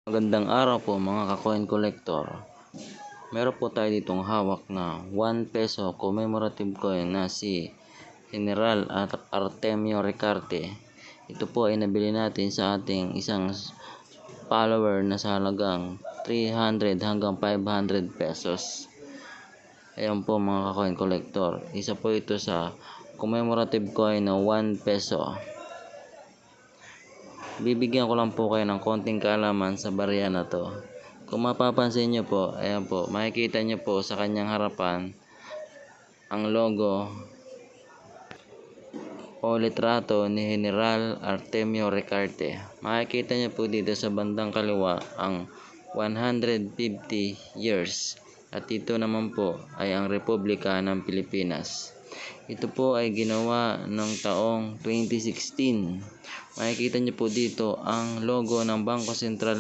Magandang araw po mga ka-coin collector. Meron po tayo ditong hawak na 1 peso commemorative coin na si General Artemio Ricarte. Ito po ay nabili natin sa ating isang follower na sa halagang 300 hanggang 500 pesos. Ayan po mga ka-coin collector. Isa po ito sa commemorative coin na 1 peso. Bibigyan ko lang po kayo ng konting kaalaman sa barya na to. Kung mapapansin nyo po, ayan po, makikita nyo po sa kanyang harapan ang logo o litrato ni General Artemio Ricarte. Makikita nyo po dito sa bandang kaliwa ang 150 years. At ito naman po ay ang Republika ng Pilipinas. Ito po ay ginawa noong taong 2016. Makikita nyo po dito ang logo ng Bangko Sentral